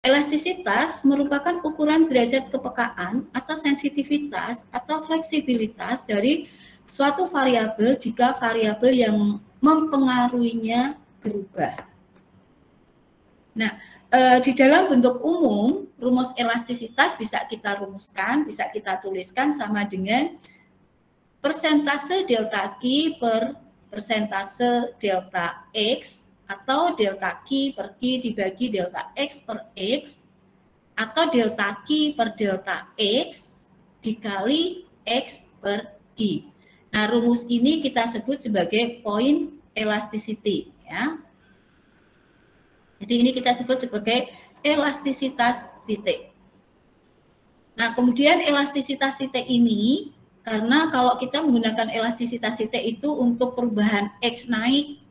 Elastisitas merupakan ukuran derajat kepekaan atau sensitivitas atau fleksibilitas dari suatu variabel jika variabel yang mempengaruhinya berubah. Nah, di dalam bentuk umum, rumus elastisitas bisa kita rumuskan, bisa kita tuliskan sama dengan persentase delta Q per persentase delta X atau delta Q per Q dibagi delta X per X atau delta Q per delta X dikali X per Q. Nah, rumus ini kita sebut sebagai point elasticity, ya. Jadi ini kita sebut sebagai elastisitas titik. Nah, kemudian elastisitas titik ini, karena kalau kita menggunakan elastisitas titik itu untuk perubahan X naik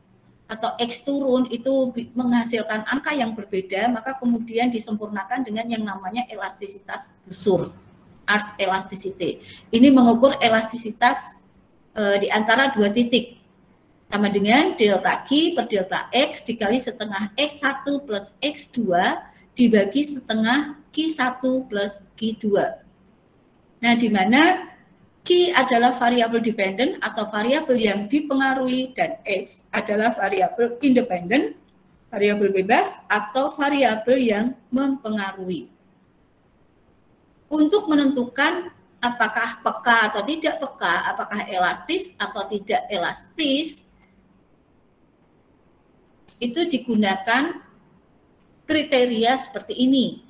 atau X turun itu menghasilkan angka yang berbeda, maka kemudian disempurnakan dengan yang namanya elastisitas busur, arch elasticity. Ini mengukur elastisitas di antara dua titik, sama dengan delta Q per delta X dikali setengah X1 plus X2 dibagi setengah Q1 plus Q2. Nah, di mana Q adalah variabel dependen atau variabel yang dipengaruhi dan X adalah variabel independen, variabel bebas atau variabel yang mempengaruhi. Untuk menentukan apakah peka atau tidak peka, apakah elastis atau tidak elastis, itu digunakan kriteria seperti ini.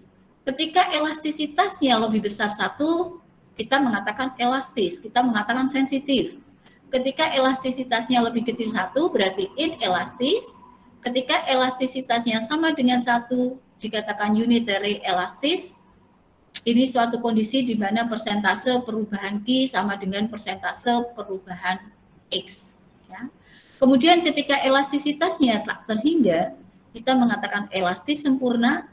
Ketika elastisitasnya lebih besar satu, kita mengatakan elastis, kita mengatakan sensitif. Ketika elastisitasnya lebih kecil satu, berarti inelastis. Ketika elastisitasnya sama dengan satu, dikatakan unitary elastis. Ini suatu kondisi di mana persentase perubahan Q sama dengan persentase perubahan X. Ya. Kemudian ketika elastisitasnya tak terhingga, kita mengatakan elastis sempurna.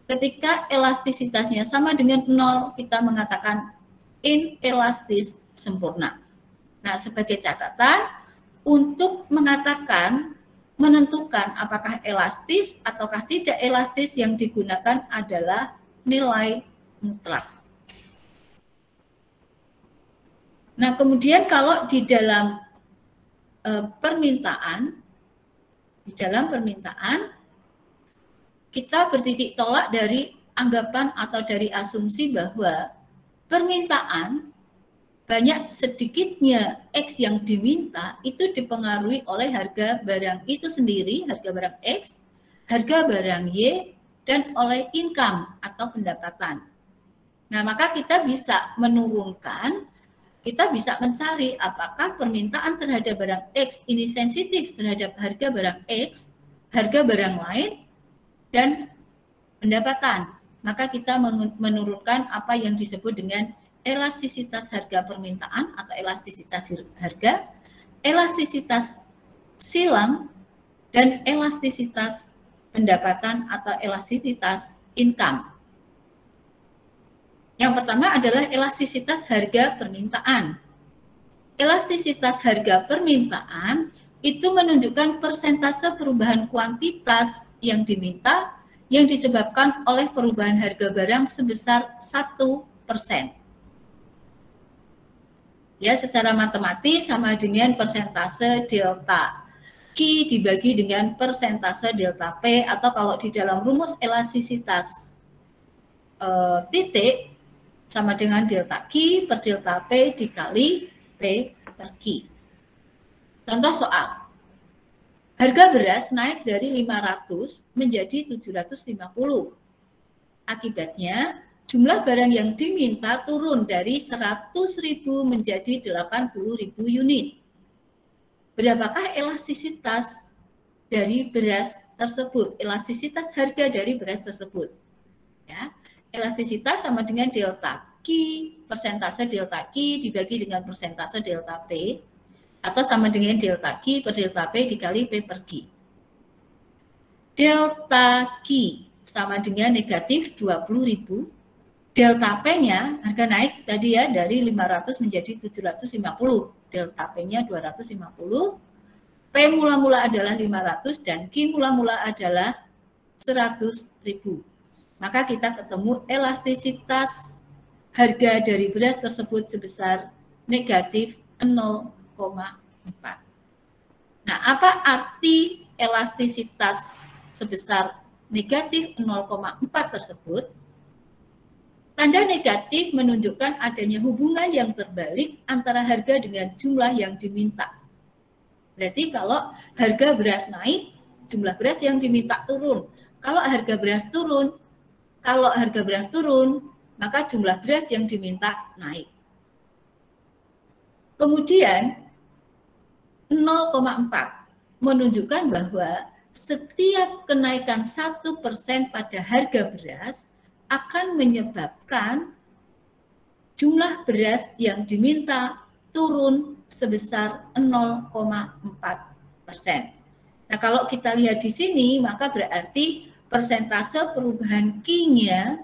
Ketika elastisitasnya sama dengan 0, kita mengatakan inelastis sempurna. Nah, sebagai catatan, untuk menentukan apakah elastis ataukah tidak elastis, yang digunakan adalah nilai mutlak. Nah, kemudian kalau di dalam permintaan, kita bertitik tolak dari anggapan atau dari asumsi bahwa permintaan banyak sedikitnya X yang diminta itu dipengaruhi oleh harga barang itu sendiri, harga barang X, harga barang Y, dan oleh income atau pendapatan. Nah, maka kita bisa menurunkan, kita bisa mencari apakah permintaan terhadap barang X ini sensitif terhadap harga barang X, harga barang lain, dan pendapatan. Maka kita menurunkan apa yang disebut dengan elastisitas harga permintaan atau elastisitas harga, elastisitas silang, dan elastisitas pendapatan atau elastisitas income. Yang pertama adalah elastisitas harga permintaan. Elastisitas harga permintaan itu menunjukkan persentase perubahan kuantitas yang diminta yang disebabkan oleh perubahan harga barang sebesar 1%. Ya, secara matematis sama dengan persentase delta Q dibagi dengan persentase delta P, atau kalau di dalam rumus elastisitas titik sama dengan delta Q per delta P dikali P per Q. Contoh soal. Harga beras naik dari 500 menjadi 750. Akibatnya, jumlah barang yang diminta turun dari 100.000 menjadi 80.000 unit. Berapakah elastisitas dari beras tersebut? Elastisitas harga dari beras tersebut. Ya, elastisitas sama dengan delta Q, persentase delta Q dibagi dengan persentase delta P, atau sama dengan delta Q per delta P dikali P per Q. Delta Q sama dengan negatif 20.000. Delta P-nya, harga naik tadi ya, dari 500 menjadi 750. Delta P-nya 250. P mula-mula adalah 500 dan Q mula-mula adalah 100.000. maka kita ketemu elastisitas harga dari beras tersebut sebesar negatif 0,4. Nah, apa arti elastisitas sebesar negatif 0,4 tersebut? Tanda negatif menunjukkan adanya hubungan yang terbalik antara harga dengan jumlah yang diminta. Berarti kalau harga beras naik, jumlah beras yang diminta turun. Kalau harga beras turun, maka jumlah beras yang diminta naik. Kemudian 0,4 menunjukkan bahwa setiap kenaikan 1% pada harga beras akan menyebabkan jumlah beras yang diminta turun sebesar 0,4%. Nah, kalau kita lihat di sini, maka berarti persentase perubahan Q-nya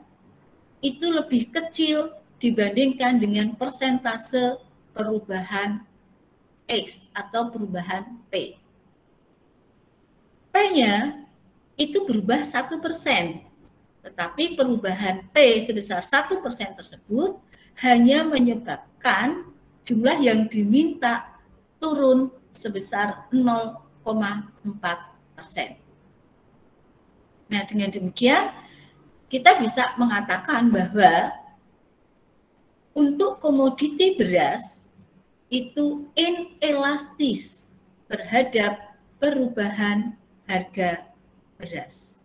itu lebih kecil dibandingkan dengan persentase perubahan X atau perubahan P. P-nya itu berubah 1%, tetapi perubahan P sebesar 1% tersebut hanya menyebabkan jumlah yang diminta turun sebesar 0,4%. Nah, dengan demikian kita bisa mengatakan bahwa untuk komoditi beras itu inelastis terhadap perubahan harga beras.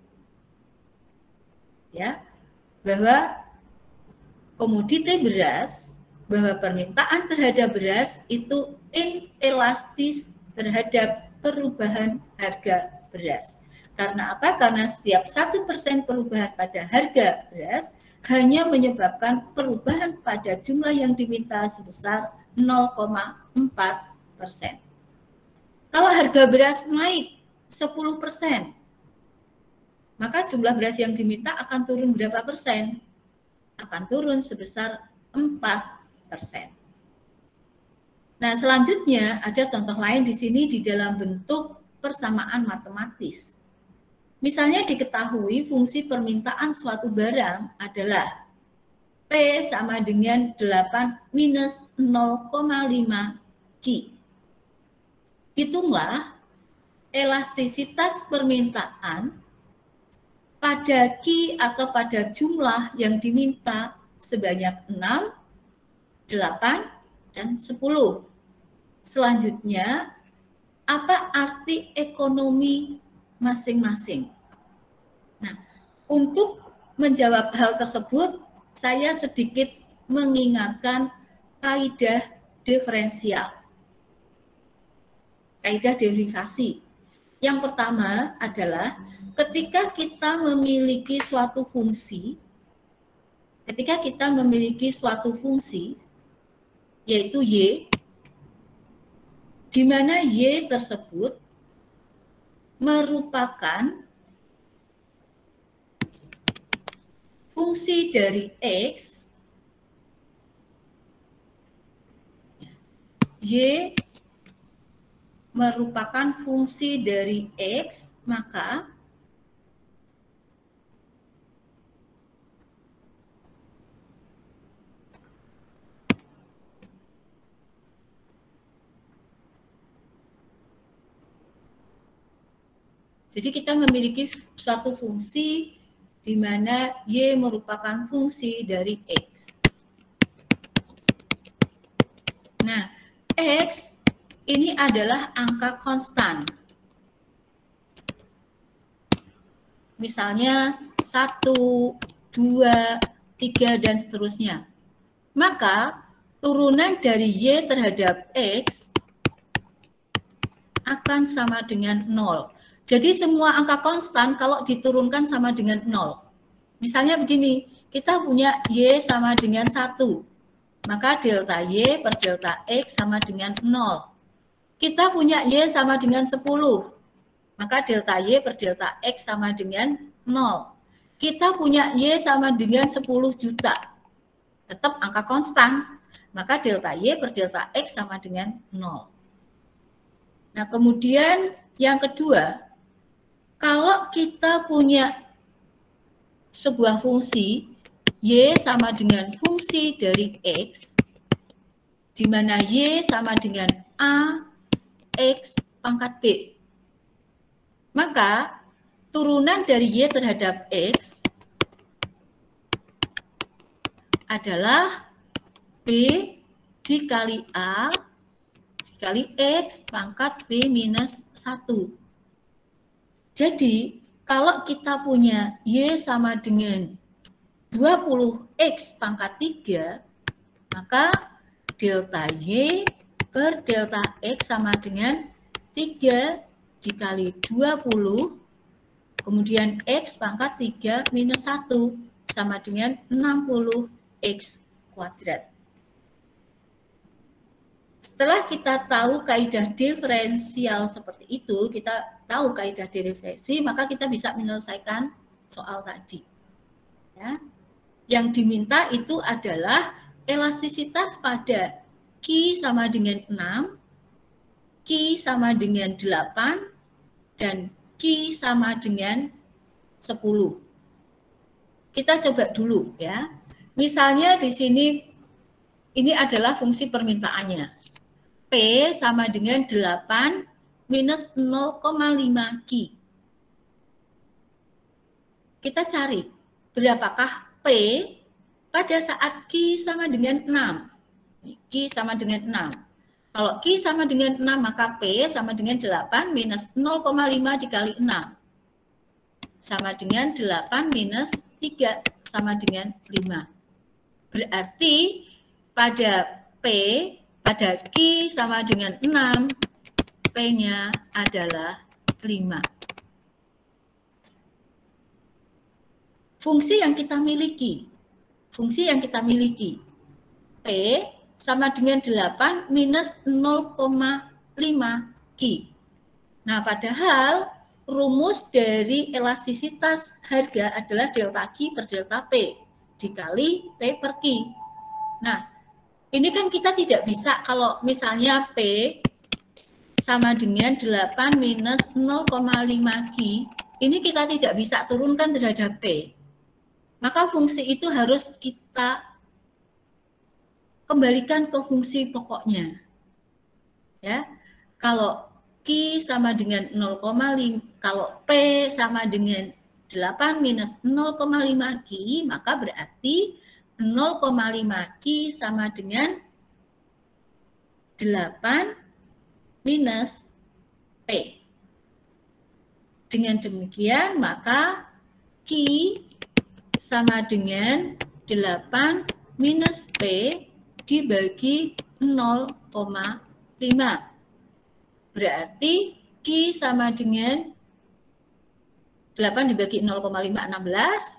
Ya, bahwa komoditi beras, bahwa permintaan terhadap beras itu inelastis terhadap perubahan harga beras. Karena apa? Karena setiap 1% perubahan pada harga beras hanya menyebabkan perubahan pada jumlah yang diminta sebesar 0,4%. Kalau harga beras naik 10%, maka jumlah beras yang diminta akan turun berapa persen? Akan turun sebesar 4%. Nah, selanjutnya ada contoh lain di sini di dalam bentuk persamaan matematis. Misalnya diketahui fungsi permintaan suatu barang adalah P sama dengan 8 minus 0,5 Q. Hitunglah elastisitas permintaan pada Q atau pada jumlah yang diminta sebanyak 6, 8, dan 10. Selanjutnya, apa arti ekonomi masing-masing? Nah, untuk menjawab hal tersebut, saya sedikit mengingatkan kaidah diferensial, kaidah derivasi. Yang pertama adalah ketika kita memiliki suatu fungsi, yaitu Y, di mana Y tersebut merupakan fungsi dari X, Y merupakan fungsi dari X, maka jadi kita memiliki suatu fungsi di mana Y merupakan fungsi dari X. Nah, X ini adalah angka konstan. Misalnya 1, 2, 3, dan seterusnya. Maka turunan dari Y terhadap X akan sama dengan 0. Jadi semua angka konstan kalau diturunkan sama dengan 0. Misalnya begini, kita punya Y sama dengan 1. Maka delta Y per delta X sama dengan 0. Kita punya Y sama dengan 10. Maka delta Y per delta X sama dengan 0. Kita punya Y sama dengan 10 juta. Tetap angka konstan. Maka delta Y per delta X sama dengan 0. Nah, kemudian yang kedua, kalau kita punya sebuah fungsi Y sama dengan fungsi dari X, di mana Y sama dengan A X pangkat B. Maka turunan dari Y terhadap X adalah B dikali A dikali X pangkat B minus 1. Jadi, kalau kita punya Y sama dengan 20X pangkat 3, maka delta Y per delta X sama dengan 3 dikali 20, kemudian X pangkat 3 minus 1 sama dengan 60X kuadrat. Setelah kita tahu kaidah diferensial seperti itu, kita tahu kaidah derivasi, maka kita bisa menyelesaikan soal tadi. Ya. Yang diminta itu adalah elastisitas pada Q sama dengan 6, Q sama dengan 8, dan Q sama dengan 10. Kita coba dulu ya. Misalnya di sini ini adalah fungsi permintaannya. P sama dengan 8 minus 0,5 Q. Kita cari berapakah P pada saat Q sama dengan 6. Q sama dengan 6. Kalau Q sama dengan 6, maka P sama dengan 8 minus 0,5 dikali 6. Sama dengan 8 minus 3 sama dengan 5. Berarti pada pada Q sama dengan 6, P-nya adalah 5. Fungsi yang kita miliki, P sama dengan 8 minus 0,5 Q. Nah, padahal rumus dari elastisitas harga adalah delta Q per delta P dikali P per Q. Nah, ini kan kita tidak bisa kalau misalnya P sama dengan 8 minus 0,5 Q, ini kita tidak bisa turunkan terhadap P. Maka fungsi itu harus kita kembalikan ke fungsi pokoknya. Ya. Kalau Q sama dengan 0,5, kalau P sama dengan 8 minus 0,5 Q, maka berarti 0,5 Q sama dengan 8 minus P. Dengan demikian, maka Q sama dengan 8 minus P dibagi 0,5. Berarti Q sama dengan 8 dibagi 0,5, 16.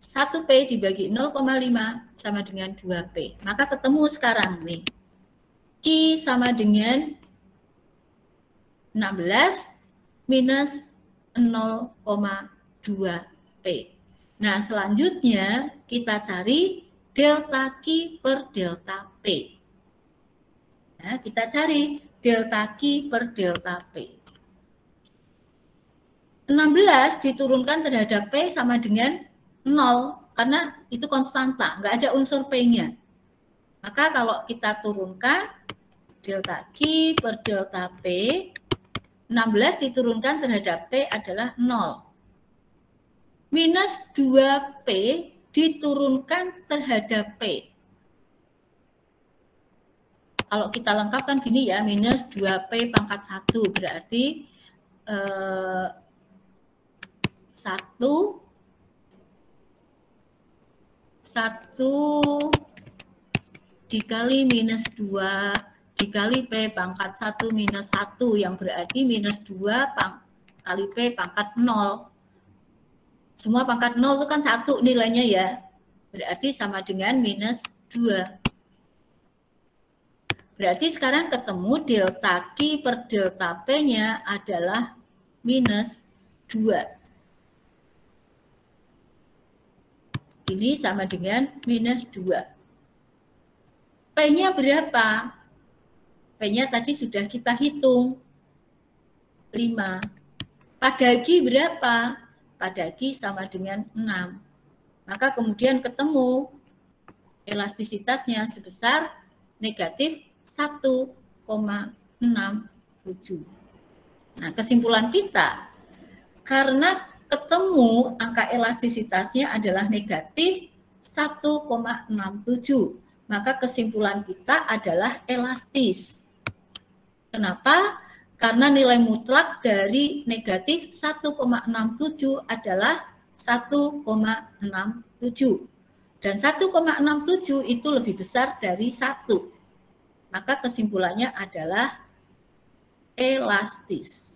1P dibagi 0,5 sama dengan 2P. Maka ketemu sekarang nih. Q sama dengan 16 minus 0,2P. Nah, selanjutnya kita cari delta Q per delta P. Nah, kita cari delta Q per delta P. 16 diturunkan terhadap P sama dengan 0, karena itu konstanta, nggak ada unsur P-nya. Maka kalau kita turunkan delta Q per delta P, 16 diturunkan terhadap P adalah 0. Minus 2P diturunkan terhadap P. Kalau kita lengkapkan gini ya, minus 2P pangkat 1, berarti 1 dikali minus 2 dikali P pangkat 1 minus 1, yang berarti minus 2 kali P pangkat 0. Semua pangkat 0 itu kan 1 nilainya ya. Berarti sama dengan minus 2. Berarti sekarang ketemu delta Q per delta P-nya adalah minus 2. Ini sama dengan minus 2. P-nya berapa? P-nya tadi sudah kita hitung. 5. Pada Q berapa? pada Q sama dengan 6. Maka kemudian ketemu elastisitasnya sebesar negatif 1,67. Nah, kesimpulan kita, karena ketemu angka elastisitasnya adalah negatif 1,67, maka kesimpulan kita adalah elastis. Kenapa? Karena nilai mutlak dari negatif 1,67 adalah 1,67. Dan 1,67 itu lebih besar dari 1. Maka kesimpulannya adalah elastis.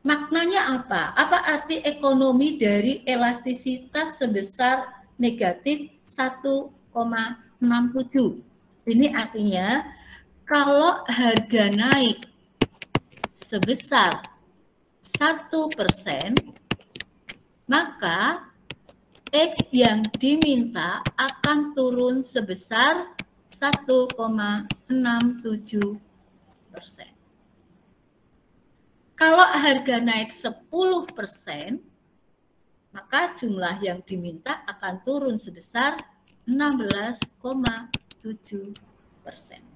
Maknanya apa? Apa arti ekonomi dari elastisitas sebesar negatif 1,67? Ini artinya kalau harga naik sebesar 1%, maka X yang diminta akan turun sebesar 1,67%. Kalau harga naik 10%, maka jumlah yang diminta akan turun sebesar 16,7%.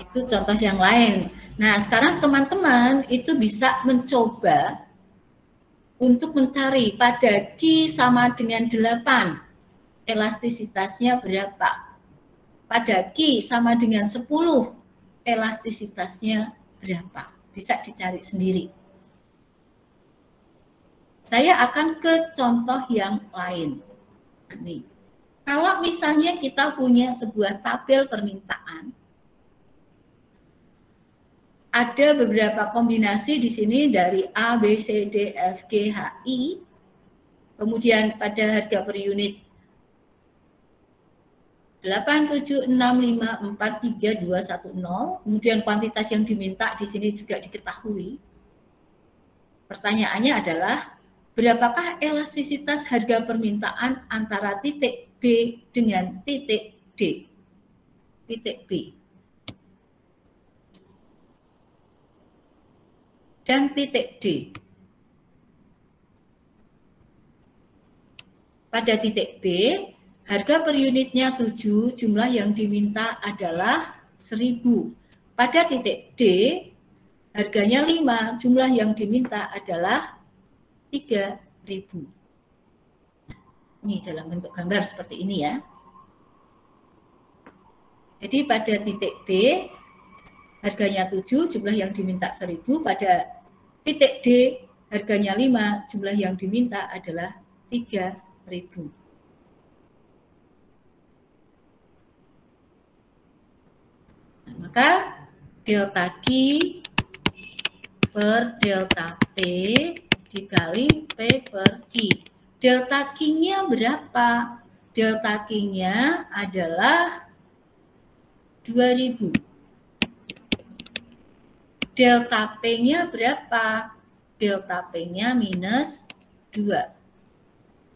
Itu contoh yang lain. Nah, sekarang teman-teman itu bisa mencoba untuk mencari pada Q sama dengan 8, elastisitasnya berapa? Pada Q sama dengan 10, elastisitasnya berapa? Bisa dicari sendiri. Saya akan ke contoh yang lain. Nih, kalau misalnya kita punya sebuah tabel permintaan, ada beberapa kombinasi di sini dari A, B, C, D, F, G, H, I. Kemudian pada harga per unit 876543210. Kemudian kuantitas yang diminta di sini juga diketahui. Pertanyaannya adalah, berapakah elastisitas harga permintaan antara titik B dengan titik D? Titik B dan titik D. Pada titik B, harga per unitnya 7, jumlah yang diminta adalah 1000. Pada titik D, harganya 5, jumlah yang diminta adalah 3000. Ini dalam bentuk gambar seperti ini ya. Jadi pada titik B, harganya 7, jumlah yang diminta 1000. Pada titik D, harganya 5, jumlah yang diminta adalah 3000. Nah, maka delta Q per delta P dikali P per Q. Delta Q-nya berapa? Delta Q-nya adalah 2000. Delta P-nya berapa? Delta P-nya minus 2.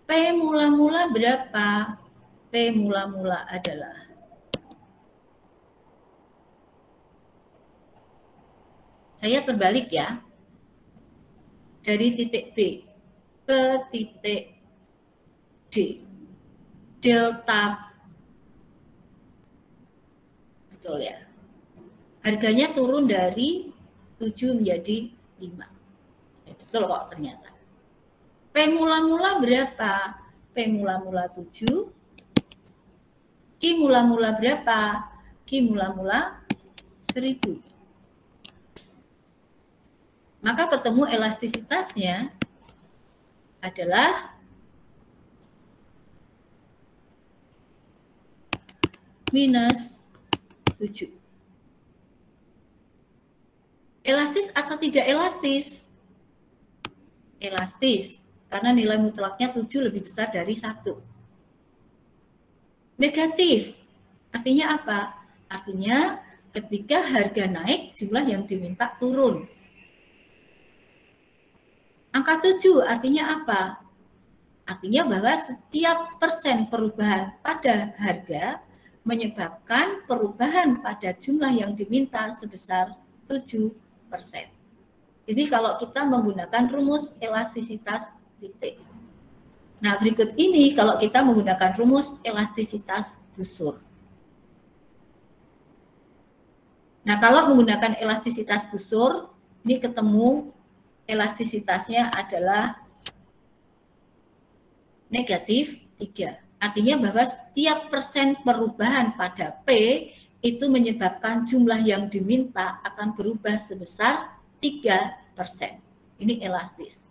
P mula-mula berapa? P mula-mula adalah saya terbalik ya. Dari titik B ke titik D. Delta, betul ya. Harganya turun dari 7 menjadi 5. Betul kok ternyata. P mula-mula berapa? P mula-mula 7. Q mula-mula berapa? Q mula-mula 1000. Maka ketemu elastisitasnya adalah minus 7. Elastis atau tidak elastis? Elastis, karena nilai mutlaknya 7 lebih besar dari 1. Negatif, artinya apa? Artinya ketika harga naik, jumlah yang diminta turun. Angka 7 artinya apa? Artinya bahwa setiap persen perubahan pada harga menyebabkan perubahan pada jumlah yang diminta sebesar 7%. Ini kalau kita menggunakan rumus elastisitas titik. Nah, berikut ini kalau kita menggunakan rumus elastisitas busur. Nah, kalau menggunakan elastisitas busur, ini ketemu elastisitasnya adalah negatif 3. Artinya bahwa setiap persen perubahan pada P itu menyebabkan jumlah yang diminta akan berubah sebesar 3%. Ini elastis.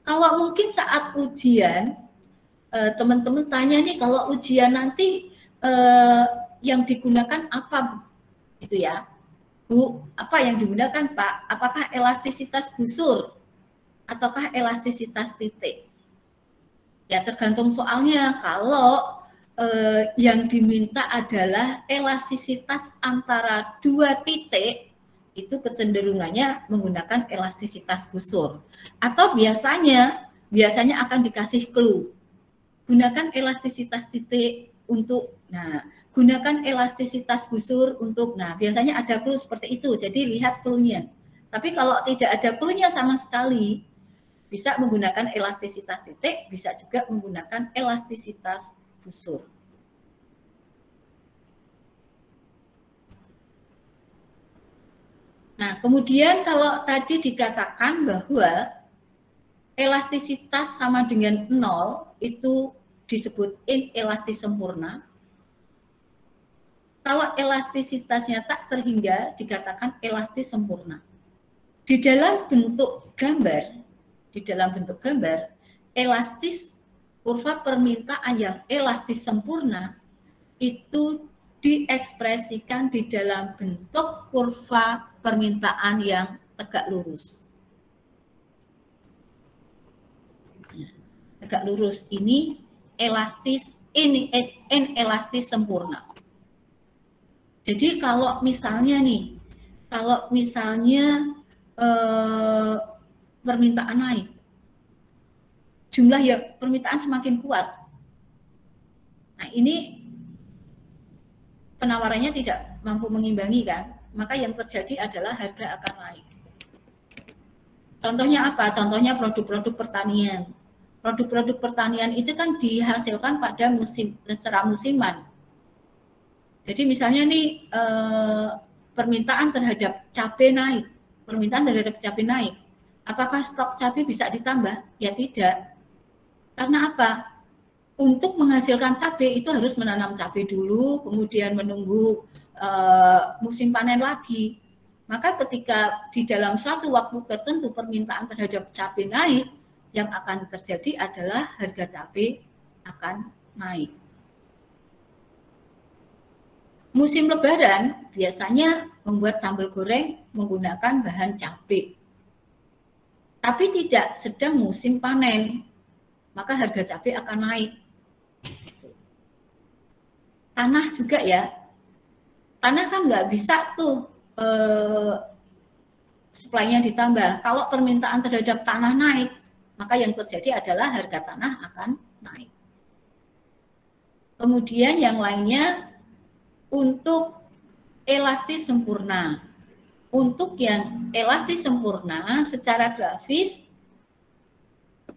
Kalau mungkin saat ujian, teman-teman tanya nih, kalau ujian nanti yang digunakan apa, gitu ya, Bu? Apa yang digunakan, Pak? Apakah elastisitas busur ataukah elastisitas titik? Ya tergantung soalnya. Kalau yang diminta adalah elastisitas antara dua titik, itu kecenderungannya menggunakan elastisitas busur. Atau biasanya akan dikasih clue. Gunakan elastisitas titik untuk, nah, gunakan elastisitas busur untuk, nah, biasanya ada clue seperti itu. Jadi lihat clue-nya. Tapi kalau tidak ada clue-nya sama sekali, bisa menggunakan elastisitas titik, bisa juga menggunakan elastisitas busur. Nah, kemudian kalau tadi dikatakan bahwa elastisitas sama dengan 0 itu disebut inelastis sempurna. Kalau elastisitasnya tak terhingga dikatakan elastis sempurna. Di dalam bentuk gambar, elastis kurva permintaan yang elastis sempurna itu diekspresikan di dalam bentuk kurva permintaan yang tegak lurus. Tegak lurus ini elastis, ini inelastis sempurna. Jadi kalau misalnya nih, permintaan naik, jumlah ya permintaan semakin kuat. Nah, ini penawarannya tidak mampu mengimbangi kan, maka yang terjadi adalah harga akan naik. Contohnya apa? Contohnya produk-produk pertanian. Produk-produk pertanian itu kan dihasilkan pada secara musiman. Jadi misalnya nih permintaan terhadap cabai naik, apakah stok cabai bisa ditambah? Ya tidak. Karena apa? Untuk menghasilkan cabai itu harus menanam cabai dulu, kemudian menunggu musim panen lagi. Maka ketika di dalam suatu waktu tertentu permintaan terhadap cabai naik, yang akan terjadi adalah harga cabai akan naik. Musim lebaran biasanya membuat sambal goreng menggunakan bahan cabai. Tapi tidak sedang musim panen, maka harga cabai akan naik. Tanah juga ya. Tanah kan nggak bisa tuh supply-nya ditambah. Kalau permintaan terhadap tanah naik, maka yang terjadi adalah harga tanah akan naik. Kemudian yang lainnya untuk elastis sempurna. Untuk yang elastis sempurna secara grafis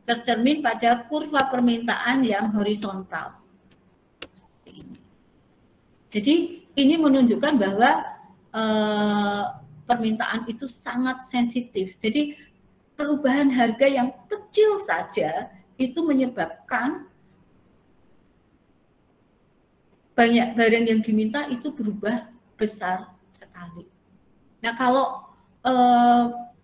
tercermin pada kurva permintaan yang horizontal. Jadi ini menunjukkan bahwa permintaan itu sangat sensitif. Jadi perubahan harga yang kecil saja itu menyebabkan banyak barang yang diminta itu berubah besar sekali. Nah, kalau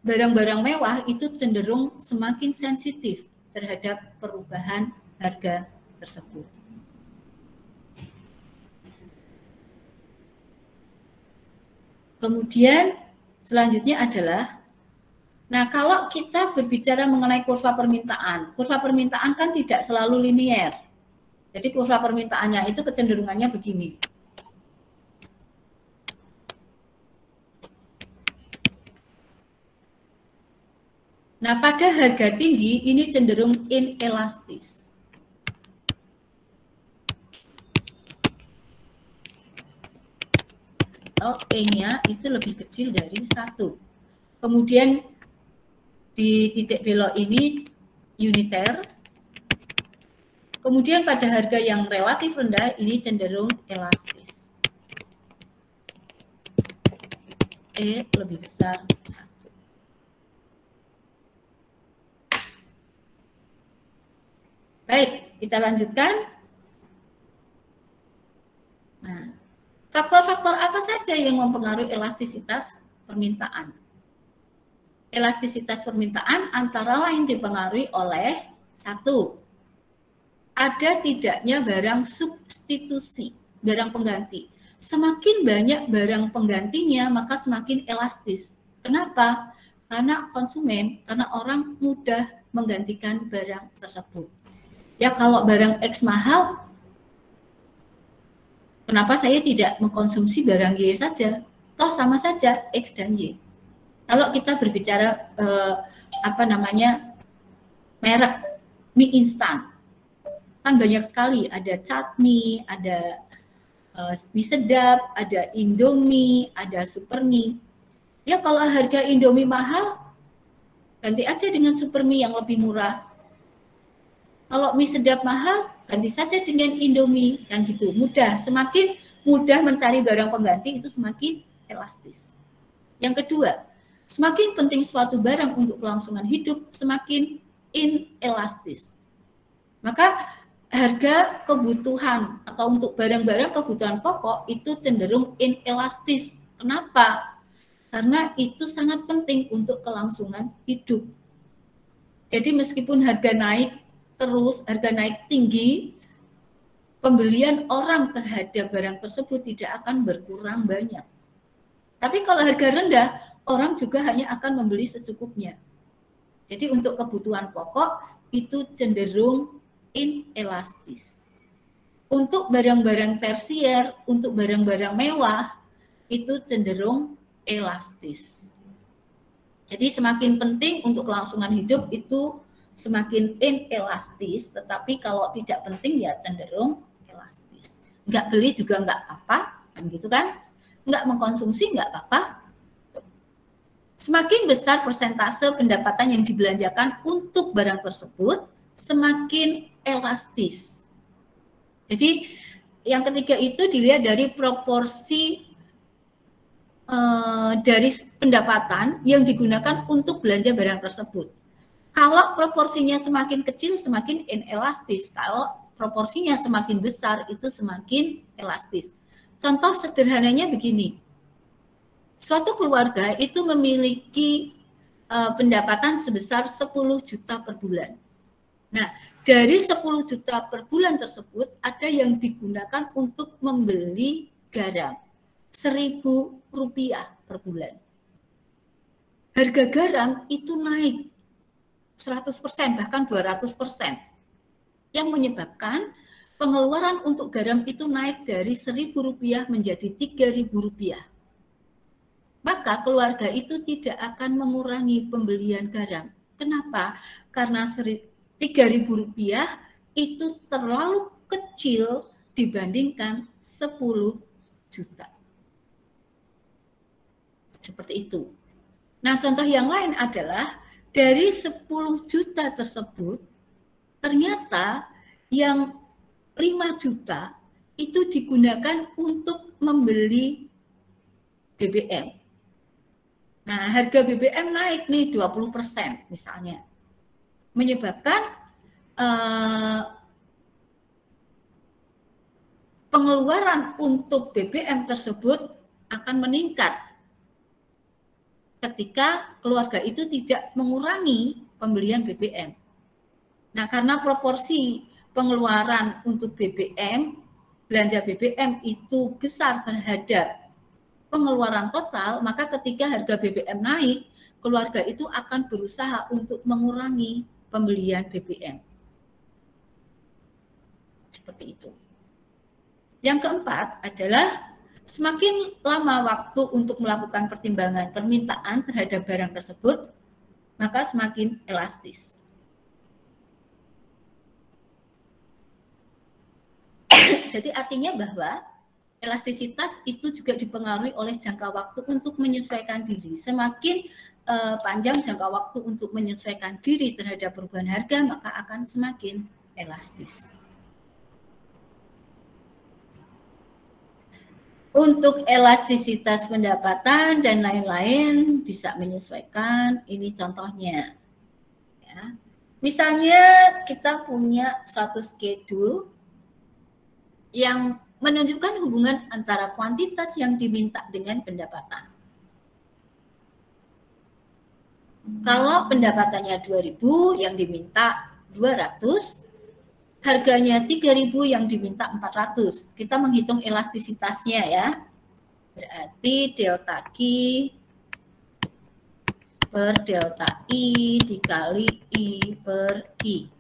barang-barang mewah itu cenderung semakin sensitif terhadap perubahan harga tersebut. Kemudian selanjutnya adalah, nah kalau kita berbicara mengenai kurva permintaan kan tidak selalu linier. Jadi kurva permintaannya itu kecenderungannya begini. Nah, pada harga tinggi ini cenderung inelastis. E-nya itu lebih kecil dari 1. Kemudian di titik belok ini uniter. Kemudian pada harga yang relatif rendah ini cenderung elastis. E lebih besar 1. Baik, kita lanjutkan. Nah, faktor-faktor apa saja yang mempengaruhi elastisitas permintaan? Elastisitas permintaan antara lain dipengaruhi oleh 1. Ada tidaknya barang substitusi, barang pengganti. Semakin banyak barang penggantinya, maka semakin elastis. Kenapa? Karena konsumen, karena orang mudah menggantikan barang tersebut. Ya kalau barang X mahal, kenapa saya tidak mengkonsumsi barang Y saja? Toh sama saja X dan Y. Kalau kita berbicara merek mie instan, kan banyak sekali, ada Catmie, ada mie sedap, ada Indomie, ada Super Mie. Ya kalau harga Indomie mahal, ganti aja dengan Super Mie yang lebih murah. Kalau mie sedap mahal, ganti saja dengan Indomie, kan gitu. Mudah, semakin mudah mencari barang pengganti itu semakin elastis. Yang kedua, semakin penting suatu barang untuk kelangsungan hidup, semakin inelastis. Maka harga kebutuhan atau untuk barang-barang kebutuhan pokok itu cenderung inelastis. Kenapa? Karena itu sangat penting untuk kelangsungan hidup. Jadi meskipun harga naik terus, harga naik tinggi, pembelian orang terhadap barang tersebut tidak akan berkurang banyak. Tapi kalau harga rendah, orang juga hanya akan membeli secukupnya. Jadi untuk kebutuhan pokok itu cenderung inelastis. Untuk barang-barang tersier, untuk barang-barang mewah, itu cenderung elastis. Jadi semakin penting untuk kelangsungan hidup itu semakin inelastis, tetapi kalau tidak penting ya cenderung elastis. Nggak beli juga nggak apa-apa, kan gitu kan? Nggak mengkonsumsi nggak apa-apa. Semakin besar persentase pendapatan yang dibelanjakan untuk barang tersebut, semakin elastis. Jadi yang ketiga itu dilihat dari proporsi dari pendapatan yang digunakan untuk belanja barang tersebut. Kalau proporsinya semakin kecil, semakin inelastis. Kalau proporsinya semakin besar, itu semakin elastis. Contoh sederhananya begini. Suatu keluarga itu memiliki pendapatan sebesar 10 juta per bulan. Nah, dari 10 juta per bulan tersebut, ada yang digunakan untuk membeli garam. Rp1.000 per bulan. Harga garam itu naik 100%, bahkan 200%. Yang menyebabkan pengeluaran untuk garam itu naik dari Rp1.000 menjadi Rp3.000. Maka keluarga itu tidak akan mengurangi pembelian garam. Kenapa? Karena Rp3.000 itu terlalu kecil dibandingkan 10 juta. Seperti itu. Nah, contoh yang lain adalah dari 10 juta tersebut, ternyata yang 5 juta itu digunakan untuk membeli BBM. Nah, harga BBM naik nih 20% misalnya. Menyebabkan pengeluaran untuk BBM tersebut akan meningkat ketika keluarga itu tidak mengurangi pembelian BBM. Nah, karena proporsi pengeluaran untuk BBM, belanja BBM itu besar terhadap pengeluaran total, maka ketika harga BBM naik, keluarga itu akan berusaha untuk mengurangi pembelian BBM. Seperti itu. Yang keempat adalah semakin lama waktu untuk melakukan pertimbangan permintaan terhadap barang tersebut, maka semakin elastis. Jadi artinya bahwa elastisitas itu juga dipengaruhi oleh jangka waktu untuk menyesuaikan diri. Semakin panjang jangka waktu untuk menyesuaikan diri terhadap perubahan harga, maka akan semakin elastis. Untuk elastisitas pendapatan dan lain-lain bisa menyesuaikan. Ini contohnya. Ya. Misalnya kita punya suatu schedule yang menunjukkan hubungan antara kuantitas yang diminta dengan pendapatan. Kalau pendapatannya 2.000, yang diminta 200, harganya 3.000, yang diminta 400. Kita menghitung elastisitasnya ya. Berarti delta Q per delta I dikali I per Q.